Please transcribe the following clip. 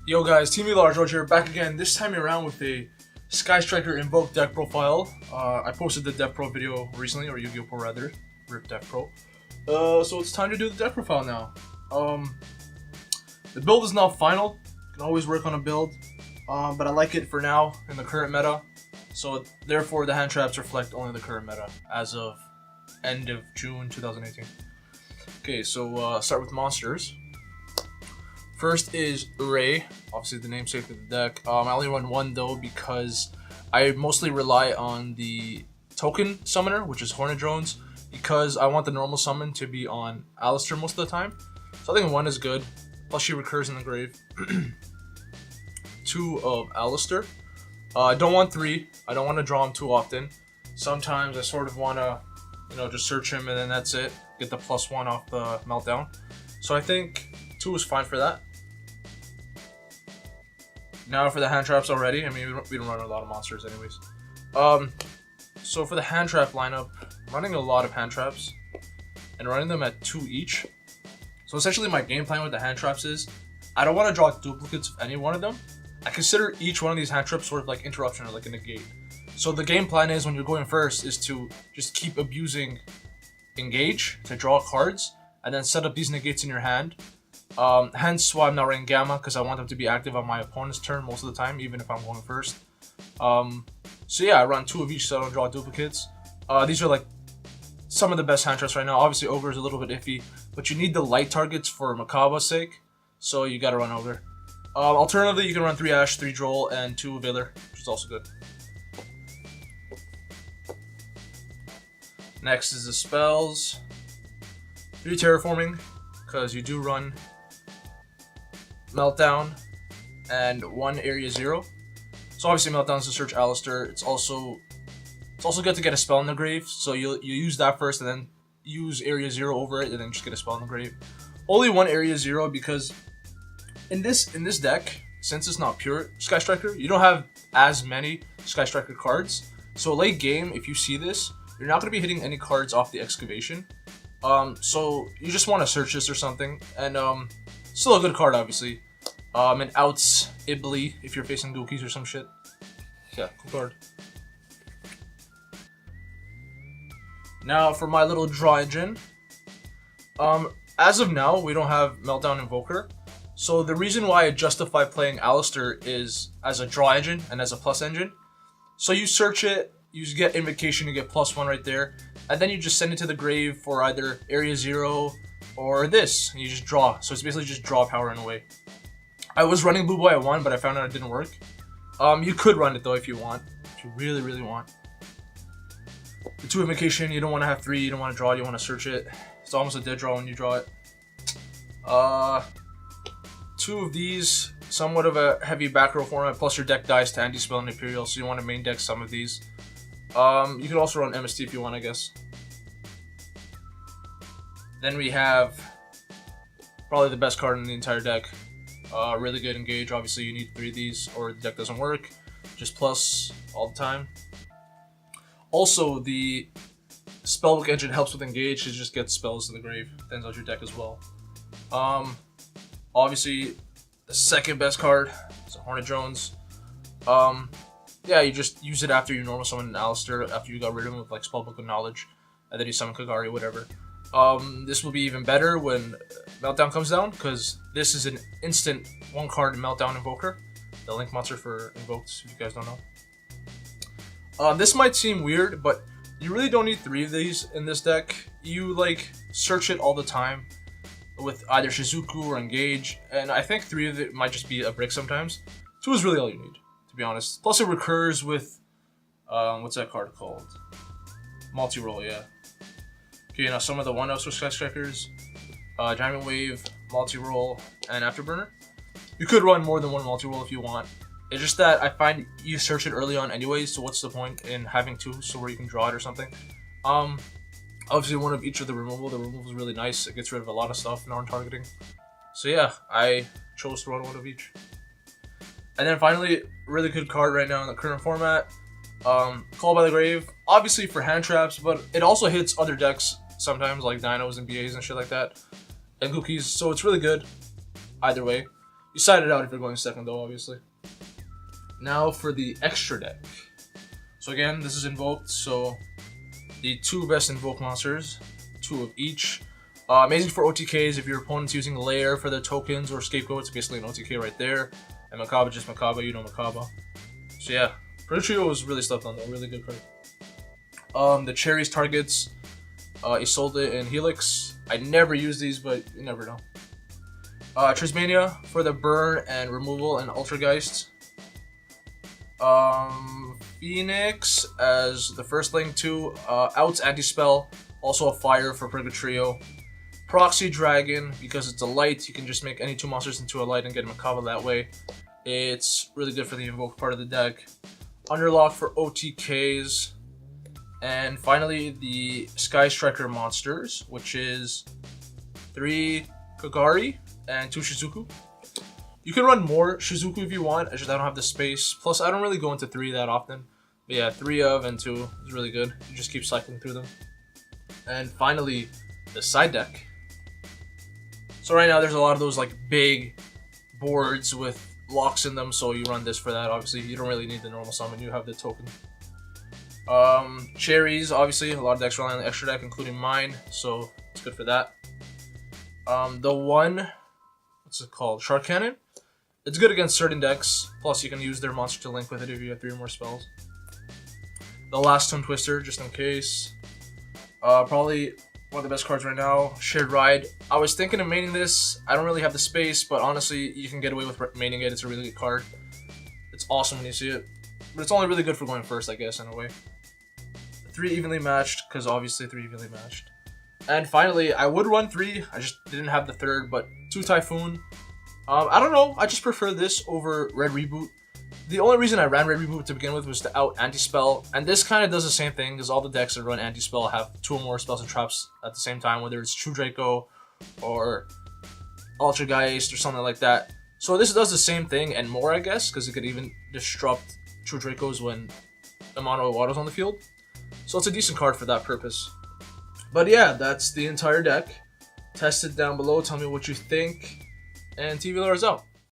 Yo guys, TeamVLR George here, back again, this time around with a Sky Striker Invoked deck profile. I posted the deck pro video recently, or Yu-Gi-Oh! Pro rather, RIP deck pro. So it's time to do the deck profile now. The build is not final, you can always work on a build, but I like it for now in the current meta. So therefore the hand traps reflect only the current meta as of end of June 2018. Okay, so start with monsters. First is Ray, obviously the namesake of the deck. I only run one though because I mostly rely on the token summoner, which is Hornet Drones, because I want the normal summon to be on Alistair most of the time. So I think one is good, plus she recurs in the grave. 2 of Alistair. I don't want 3, I don't want to draw him too often. Sometimes I sort of want to, just search him and then that's it. Get the +1 off the meltdown. So I think 2 is fine for that. Now for the hand traps already. I mean, we don't run a lot of monsters anyways. So for the hand trap lineup, I'm running a lot of hand traps and running them at 2 each. So essentially my game plan with the hand traps is I don't want to draw duplicates of any one of them. I consider each one of these hand traps sort of like interruption or like a negate. So the game plan is when you're going first is to just keep abusing engage to draw cards and then set up these negates in your hand. Hence why I'm not running Gamma, because I want them to be active on my opponent's turn most of the time, even if I'm going first. So yeah, I run 2 of each so I don't draw duplicates. These are like some of the best hand traps right now. Obviously Ogre is a little bit iffy, but you need the light targets for Makaba's sake, so you gotta run Ogre. Alternatively, you can run 3 Ash, 3 Droll, and 2 Veiler, which is also good. Next is the spells. 3 Terraforming, because you do run Meltdown and 1 Area 0. So obviously Meltdown's to search Alistair. It's also good to get a spell in the grave. So you use that first and then use Area 0 over it and then just get a spell in the grave. Only 1 Area 0 because in this deck, since it's not pure Sky Striker, you don't have as many Sky Striker cards. So late game, if you see this, you're not going to be hitting any cards off the excavation. So you just want to search this or something, and still a good card obviously. And outs Ibli if you're facing Gookies or some shit. Yeah, cool card. Now for my little draw engine. As of now, we don't have Meltdown Invoker. So the reason why I justify playing Alistair is as a draw engine and as a plus engine. So you search it, you get Invocation, you get +1 right there. And then you just send it to the grave for either Area 0 or this, and you just draw. So it's basically just draw power in a way. I was running Blue Boy at 1, but I found out it didn't work. You could run it though if you want, if you really, really want. The 2 Invocation, you don't want to have 3, you don't want to draw, you want to search it. It's almost a dead draw when you draw it. 2 of these, somewhat of a heavy back row format, plus your deck dies to anti-spell and Imperial, so you want to main deck some of these. You could also run MST if you want, I guess. Then we have probably the best card in the entire deck. Really good engage. Obviously you need 3 of these or the deck doesn't work. Just plus all the time. Also the spellbook engine helps with engage. It just gets spells to the grave. Thins out your deck as well. Obviously the second best card is Hornet Drones. Yeah, you just use it after you normal summon an Alistair, after you got rid of him with like Spellbook of Knowledge, and then you summon Kagari, whatever. This will be even better when Meltdown comes down, because this is an instant 1 card Meltdown Invoker, the Link monster for Invoked, if you guys don't know. This might seem weird, but you really don't need 3 of these in this deck. You like search it all the time with either Shizuku or Engage, and I think 3 of it might just be a brick sometimes. 2 is really all you need, to be honest. Plus it recurs with, what's that card called? Multi-roll, yeah. Okay, now some of the 1-ups for Sky Strikers. Diamond Wave, Multi-roll, and Afterburner. You could run more than 1 multi-roll if you want. It's just that I find you search it early on anyways, so what's the point in having 2 so where you can draw it or something. Obviously 1 of each of the removal. The removal is really nice. It gets rid of a lot of stuff in non-targeting. So yeah, I chose to run 1 of each. And then finally, really good card right now in the current format. Call by the Grave, obviously for hand traps, but it also hits other decks sometimes, like Dinos and BAs and shit like that, and Cookies, so it's really good either way. You side it out if you're going second though, obviously. Now for the extra deck. So again, this is Invoked, so the 2 best Invoked monsters, 2 of each. Amazing for OTKs if your opponent's using Lair for their tokens or Scapegoats, basically an OTK right there. And Macabre, just Macabre, you know Macabre. So yeah, Pretty Trio was really slept on though, really good card. The Cherries targets Isolde and Helix. I never use these, but you never know. Trismania for the burn and removal and Ultrageist. Phoenix as the first link to outs anti-spell, also a fire for Purgatrio. Proxy Dragon, because it's a light, you can just make any 2 monsters into a light and get a Macabre that way. It's really good for the Invoked part of the deck. Underlock for OTKs. And finally, the Sky Striker monsters, which is 3 Kagari and 2 Shizuku. You can run more Shizuku if you want, I don't have the space. Plus, I don't really go into 3 that often. But yeah, 3 of and 2 is really good. You just keep cycling through them. And finally, the side deck. So right now, there's a lot of those like big boards with locks in them, so you run this for that. Obviously, you don't really need the normal summon, you have the token. Cherries, obviously, a lot of decks rely on the extra deck, including mine, so it's good for that. The one, what's it called? Shark Cannon. It's good against certain decks, plus you can use their monster to link with it if you have 3 or more spells. The last Twin Twister, just in case. Probably one of the best cards right now, Shared Ride. I was thinking of maining this. I don't really have the space, but honestly, you can get away with maining it. It's a really good card. It's awesome when you see it. But it's only really good for going first, I guess, in a way. 3 evenly matched, because obviously 3 evenly matched. And finally, I would run 3. I just didn't have the 3rd, but 2 Typhoon. I don't know. I just prefer this over Red Reboot. The only reason I ran Red Reboot to begin with was to out anti-spell, and this kind of does the same thing, because all the decks that run anti-spell have 2 or more spells and traps at the same time, whether it's True Draco or Ultrageist or something like that. So this does the same thing and more, I guess, because it could even disrupt True Dracos when Amano Iwato's on the field. So it's a decent card for that purpose. But yeah, that's the entire deck. Test it down below, tell me what you think, and TeamVLR is out.